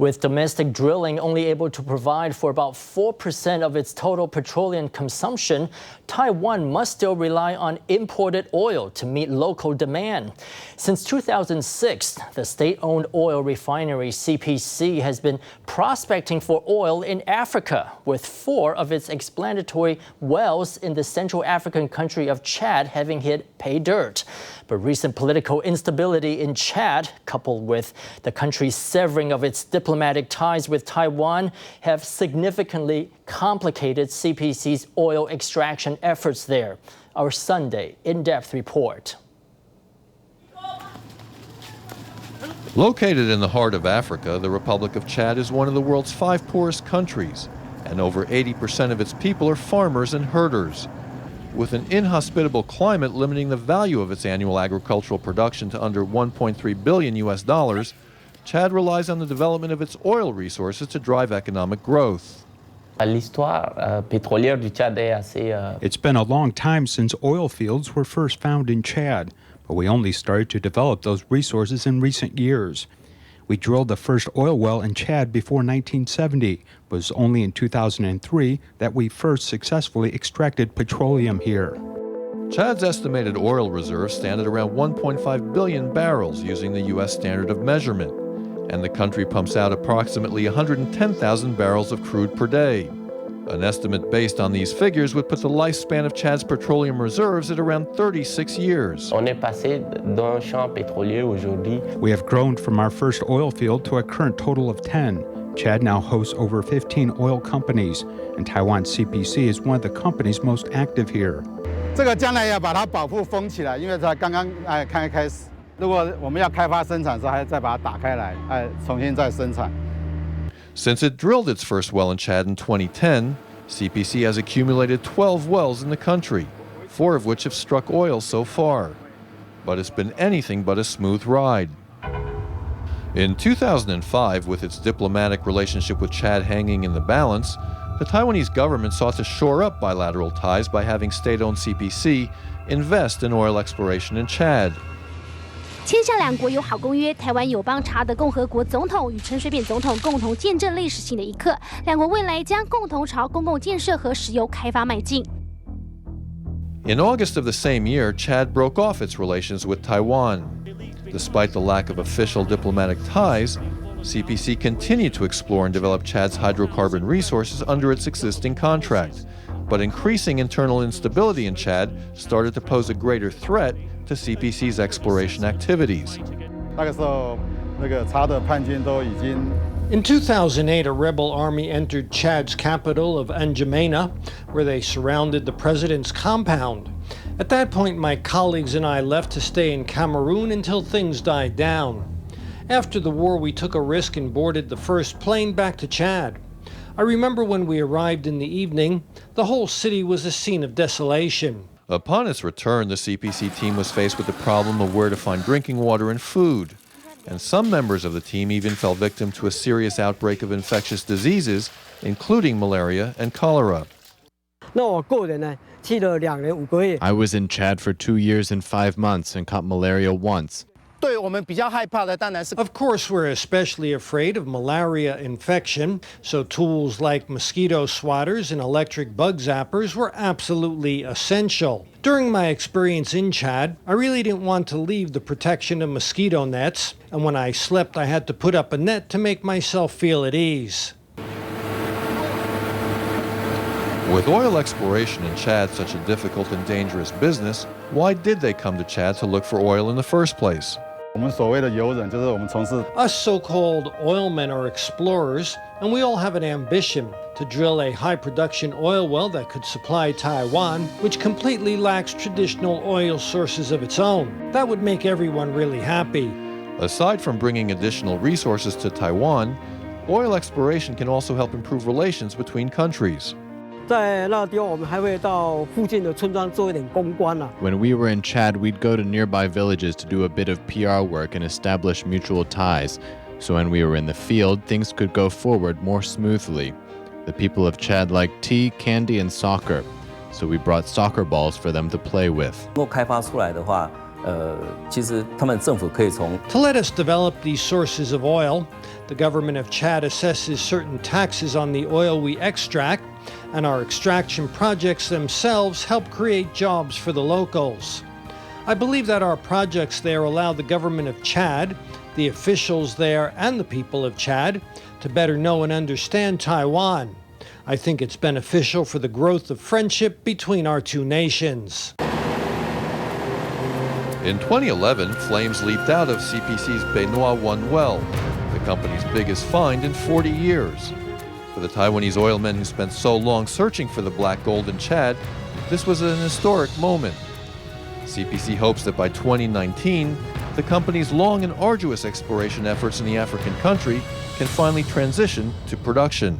With domestic drilling only able to provide for about 4% of its total petroleum consumption, Taiwan must still rely on imported oil to meet local demand. Since 2006, the state-owned oil refinery CPC has been prospecting for oil in Africa, with 4 of its exploratory wells in the Central African country of Chad having hit paydirt. But recent political instability in Chad, coupled with the country's severing of its diplomatic ties with Taiwan, have significantly complicated CPC's oil extraction efforts there. Our Sunday in-depth report. Located in the heart of Africa, the Republic of Chad is one of the world's 5 poorest countries, and over 80% of its people are farmers and herders. With an inhospitable climate limiting the value of its annual agricultural production to under $1.3 billion, Chad relies on the development of its oil resources to drive economic growth. It's been a long time since oil fields were first found in Chad, but we only started to develop those resources in recent years. We drilled the first oil well in Chad before 1970, but it was only in 2003 that we first successfully extracted petroleum here. Chad's estimated oil reserves stand at around 1.5 billion barrels using the U.S. standard of measurement, and the country pumps out approximately 110,000 barrels of crude per day. An estimate based on these figures would put the lifespan of Chad's petroleum reserves at around 36 years. We have grown from our first oil field to a current total of 10. Chad now hosts over 15 oil companies, and Taiwan's CPC is one of the companies most active here. Since it drilled its first well in Chad in 2010, CPC has accumulated 12 wells in the country, 4 of which have struck oil so far. But it's been anything but a smooth ride. In 2005, with its diplomatic relationship with Chad hanging in the balance, the Taiwanese government sought to shore up bilateral ties by having state-owned CPC invest in oil exploration in Chad. 签下两国友好公约，台湾友邦查德共和国总统与陈水扁总统共同见证历史性的一刻，两国未来将共同朝公共建设和石油开发迈进。In August of the same year, Chad broke off its relations with Taiwan. Despite the lack of official diplomatic ties, CPC continued to explore and develop Chad's hydrocarbon resources under its existing contract. But increasing internal instability in Chad started to pose a greater threat to CPC's exploration activities. In 2008, a rebel army entered Chad's capital of N Djamena, where they surrounded the president's compound. At that point, my colleagues and I left to stay in Cameroon until things died down. After the war, we took a risk and boarded the first plane back to Chad. I remember when we arrived in the evening, the whole city was a scene of desolation. Upon its return, the CPC team was faced with the problem of where to find drinking water and food. And some members of the team even fell victim to a serious outbreak of infectious diseases, including malaria and cholera. I was in Chad for 2 years and 5 months and caught malaria once. Of course, we're especially afraid of malaria infection, so tools like mosquito swatters and electric bug zappers were absolutely essential. During my experience in Chad, I really didn't want to leave the protection of mosquito nets, and when I slept, I had to put up a net to make myself feel at ease. With oil exploration in Chad such a difficult and dangerous business, why did they come to Chad to look for oil in the first place? Us so-called oilmen are explorers, and we all have an ambition to drill a high-production oil well that could supply Taiwan, which completely lacks traditional oil sources of its own. That would make everyone really happy. Aside from bringing additional resources to Taiwan, oil exploration can also help improve relations between countries. When we were in Chad, we'd go to nearby villages to do a bit of PR work and establish mutual ties. So when we were in the field, things could go forward more smoothly. The people of Chad like tea, candy, and soccer. So we brought soccer balls for them to play with. 其实他们政府可以从 To let us develop these sources of oil, the government of Chad assesses certain taxes on the oil we extract, and our extraction projects themselves help create jobs for the locals. I believe that our projects there allow the government of Chad, the officials there, and the people of Chad to better know and understand Taiwan. I think it's beneficial for the growth of friendship between our two nations. In 2011, flames leaped out of CPC's Benoit 1 well, the company's biggest find in 40 years. For the Taiwanese oilmen who spent so long searching for the black gold in Chad, this was an historic moment. CPC hopes that by 2019, the company's long and arduous exploration efforts in the African country can finally transition to production.